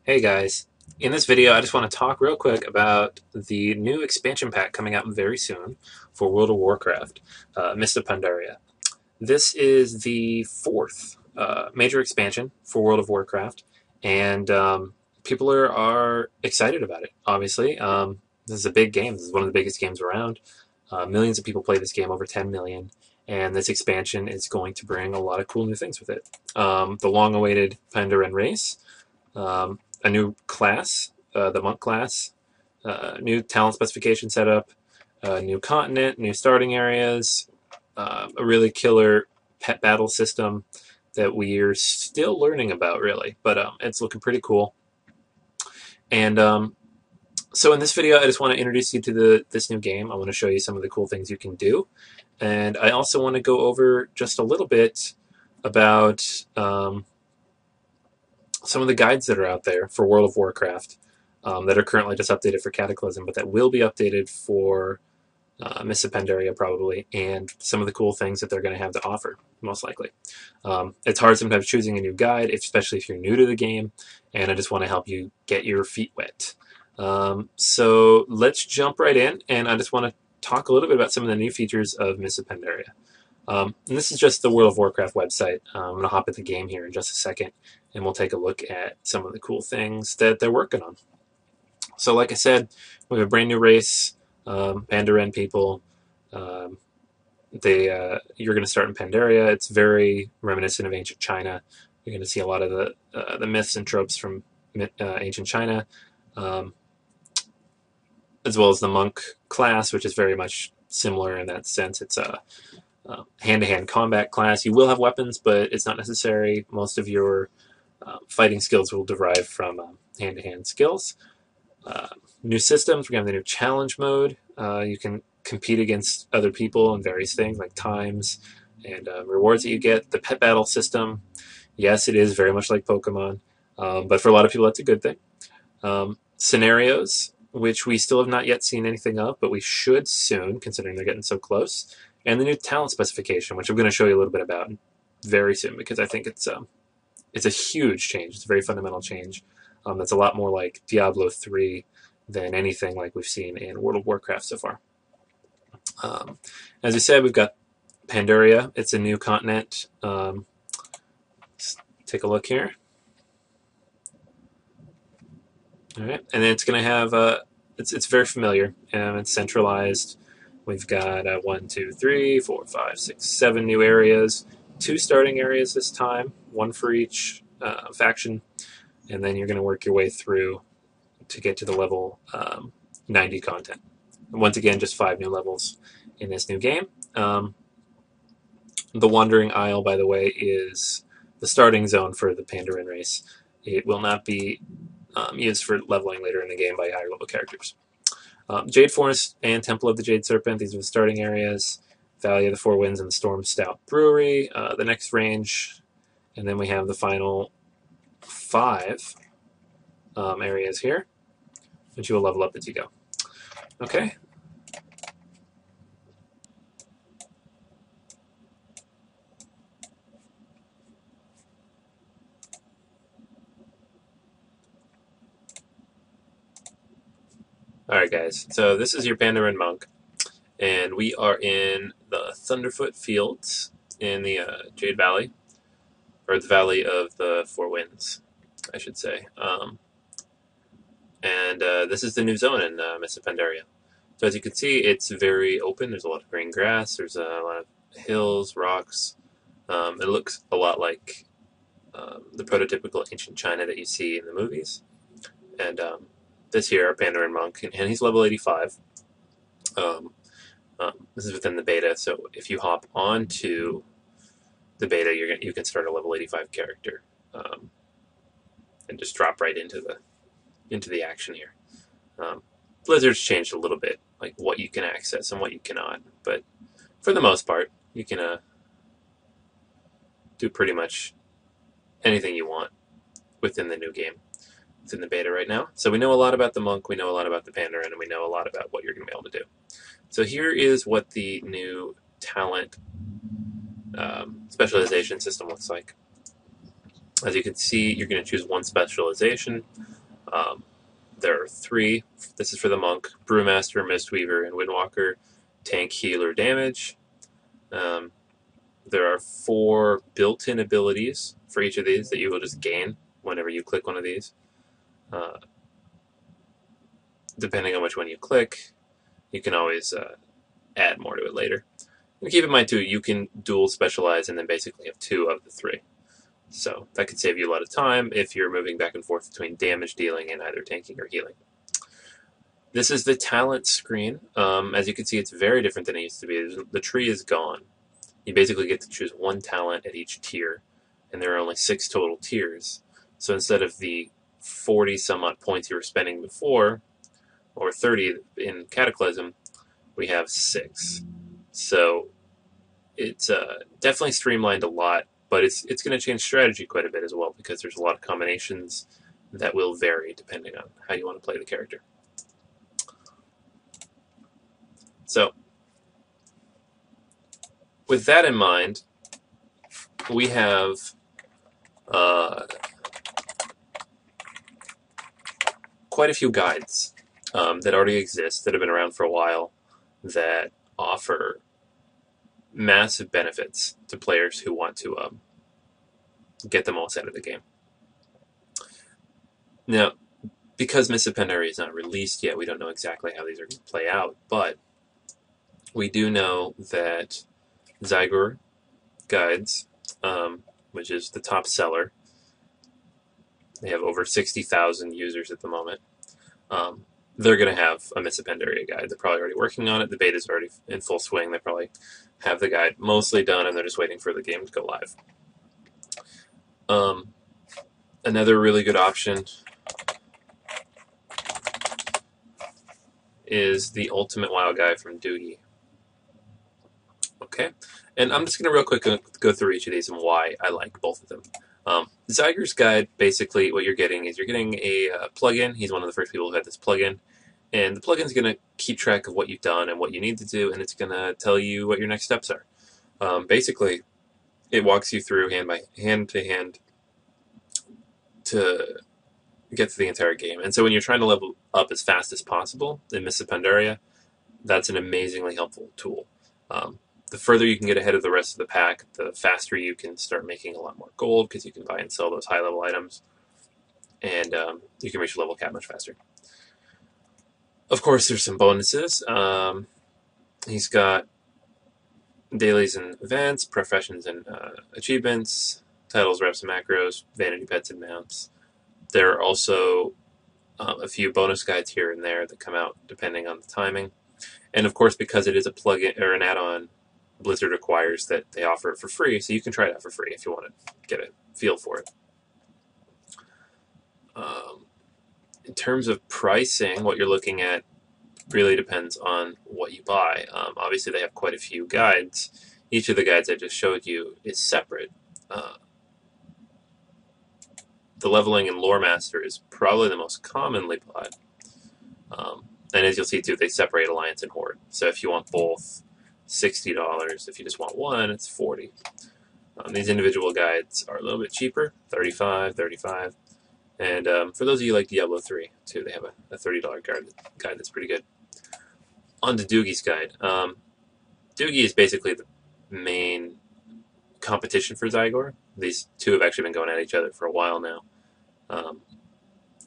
Hey guys, in this video I just want to talk real quick about the new expansion pack coming out very soon for World of Warcraft, Mists of Pandaria. This is the fourth major expansion for World of Warcraft, and people are excited about it, obviously. This is a big game. This is one of the biggest games around. Millions of people play this game, over 10 million, and this expansion is going to bring a lot of cool new things with it. The long-awaited Pandaren race, a new class, the monk class, new talent specification setup, new continent, new starting areas, a really killer pet battle system that we're still learning about, really, but it's looking pretty cool. And so in this video, I just want to introduce you to this new game. I want to show you some of the cool things you can do, and I also want to go over just a little bit about some of the guides that are out there for World of Warcraft that are currently just updated for Cataclysm, but that will be updated for Mists of Pandaria probably, and some of the cool things that they're going to have to offer, most likely. It's hard sometimes choosing a new guide, especially if you're new to the game, and I just want to help you get your feet wet. So let's jump right in, and I just want to talk a little bit about some of the new features of Mists of Pandaria. And this is just the World of Warcraft website. I'm going to hop at the game here in just a second, and we'll take a look at some of the cool things that they're working on. So like I said, we have a brand new race, Pandaren people. You're going to start in Pandaria. It's very reminiscent of ancient China. You're going to see a lot of the myths and tropes from ancient China, as well as the monk class, which is very much similar in that sense. It's a hand-to-hand combat class. You will have weapons, but it's not necessary. Most of your fighting skills will derive from hand-to-hand skills. New systems. We have the new challenge mode. You can compete against other people in various things like times and rewards that you get. The pet battle system. Yes, it is very much like Pokemon, but for a lot of people that's a good thing. Scenarios, which we still have not yet seen anything of, but we should soon, considering they're getting so close. And the new talent specification, which I'm going to show you a little bit about very soon, because I think it's a huge change. It's a very fundamental change. That's a lot more like Diablo 3 than anything like we've seen in World of Warcraft so far. As I said, we've got Pandaria. It's a new continent. Let's take a look here. All right, and then it's going to have it's very familiar. It's centralized. We've got 1, 2, 3, 4, 5, 6, 7 new areas. 2 starting areas this time, 1 for each faction, and then you're going to work your way through to get to the level 90 content. And once again, just 5 new levels in this new game. The Wandering Isle, by the way, is the starting zone for the Pandaren race. It will not be used for leveling later in the game by higher level characters. Jade Forest and Temple of the Jade Serpent, these are the starting areas. Valley of the Four Winds and the Storm Stout Brewery, the next range. And then we have the final 5 areas here, which you will level up as you go. Okay. Alright guys, so this is your Pandaren Monk, and we are in the Thunderfoot Fields in the Jade Valley, or the Valley of the Four Winds, I should say. And this is the new zone in Mists of Pandaria. So as you can see, it's very open. There's a lot of green grass. There's a lot of hills, rocks. It looks a lot like the prototypical ancient China that you see in the movies. And this here, our Pandaren Monk, and he's level 85. This is within the beta, so if you hop onto the beta, you can start a level 85 character and just drop right into the action here. Blizzard's changed a little bit, like what you can access and what you cannot, but for the most part, you can do pretty much anything you want within the new game. It's in the beta right now. So we know a lot about the Monk, we know a lot about the Pandaren, and we know a lot about what you're going to be able to do. So here is what the new talent specialization system looks like. As you can see, you're going to choose one specialization. Um, there are 3. This is for the monk: Brewmaster, Mistweaver, and Windwalker. Tank, healer, damage. Um, there are 4 built-in abilities for each of these that you will just gain whenever you click one of these. Depending on which one you click, you can always add more to it later. And keep in mind too, you can dual specialize and then basically have 2 of the 3. So that could save you a lot of time if you're moving back and forth between damage dealing and either tanking or healing. This is the talent screen. As you can see, it's very different than it used to be. The tree is gone. You basically get to choose 1 talent at each tier, and there are only 6 total tiers. So instead of the 40 some odd points you were spending before, or 30 in Cataclysm, we have 6. So it's definitely streamlined a lot, but it's going to change strategy quite a bit as well, because there's a lot of combinations that will vary depending on how you want to play the character. So with that in mind, we have quite a few guides that already exist, that have been around for a while, that offer massive benefits to players who want to get the most out of the game. Now, because Mists of Pandaria is not released yet, we don't know exactly how these are going to play out, but we do know that Zygor guides, which is the top seller, they have over 60,000 users at the moment. They're going to have a Mists of Pandaria guide. They're probably already working on it. The beta's already in full swing. They probably have the guide mostly done, and they're just waiting for the game to go live. Another really good option is the Ultimate WoW Guide from Doogie. Okay, and I'm just going to real quick go through each of these and why I like both of them. Zygor's guide, basically what you're getting is you're getting a plugin. He's one of the first people who had this plugin, and the plugin's going to keep track of what you've done and what you need to do, and it's going to tell you what your next steps are. Basically, it walks you through hand to hand to get to the entire game. And so when you're trying to level up as fast as possible in Mists of Pandaria, that's an amazingly helpful tool. The further you can get ahead of the rest of the pack, the faster you can start making a lot more gold, because you can buy and sell those high-level items, and you can reach level cap much faster. Of course, there's some bonuses. He's got dailies and events, professions and achievements, titles, reps, and macros, vanity pets, and mounts. There are also a few bonus guides here and there that come out depending on the timing. And of course, because it is a plugin or an add-on, Blizzard requires that they offer it for free, so you can try it out for free if you want to get a feel for it. In terms of pricing, what you're looking at really depends on what you buy. Obviously, they have quite a few guides. Each of the guides I just showed you is separate. The Leveling and Lore Master is probably the most commonly bought. And as you'll see too, they separate Alliance and Horde. So if you want both, $60. If you just want one, it's $40. These individual guides are a little bit cheaper, $35. And for those of you like Diablo 3, too, they have a $30 guide that's pretty good. On to Doogie's guide. Doogie is basically the main competition for Zygor. These two have actually been going at each other for a while now.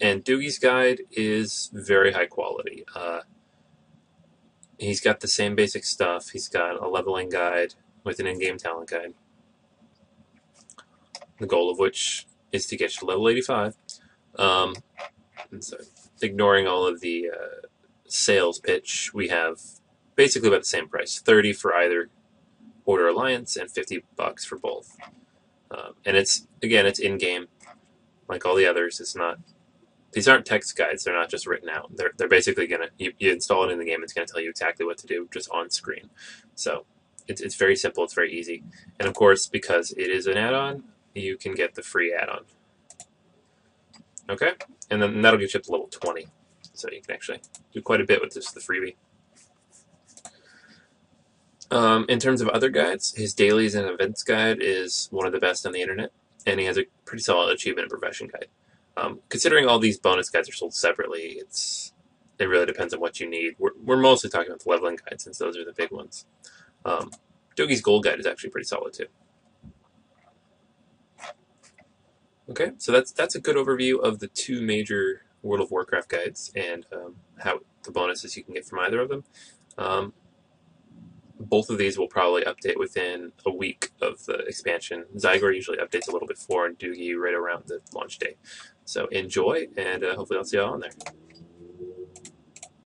And Doogie's guide is very high quality. He's got the same basic stuff. He's got a leveling guide with an in-game talent guide, the goal of which is to get you to level 85. And so, ignoring all of the sales pitch, we have basically about the same price, $30 for either Horde or Alliance, and $50 for both. And it's in-game, like all the others. It's not. These aren't text guides. They're not just written out. They're basically gonna you install it in the game. It's gonna tell you exactly what to do just on screen. So it's very simple. It's very easy. And of course, because it is an add-on, you can get the free add-on. Okay, and then that'll get you up to level 20. So you can actually do quite a bit with just the freebie. In terms of other guides, his dailies and events guide is one of the best on the internet, and he has pretty solid achievement and profession guide. Considering all these bonus guides are sold separately, it really depends on what you need. We're mostly talking about the leveling guide since those are the big ones. Dogi's Gold Guide is actually pretty solid too. Okay, so that's a good overview of the two major World of Warcraft guides and how the bonuses you can get from either of them. Both of these will probably update within a week of the expansion. Zygor usually updates a little bit before, and Doogie right around the launch day. So enjoy, and hopefully I'll see you all on there.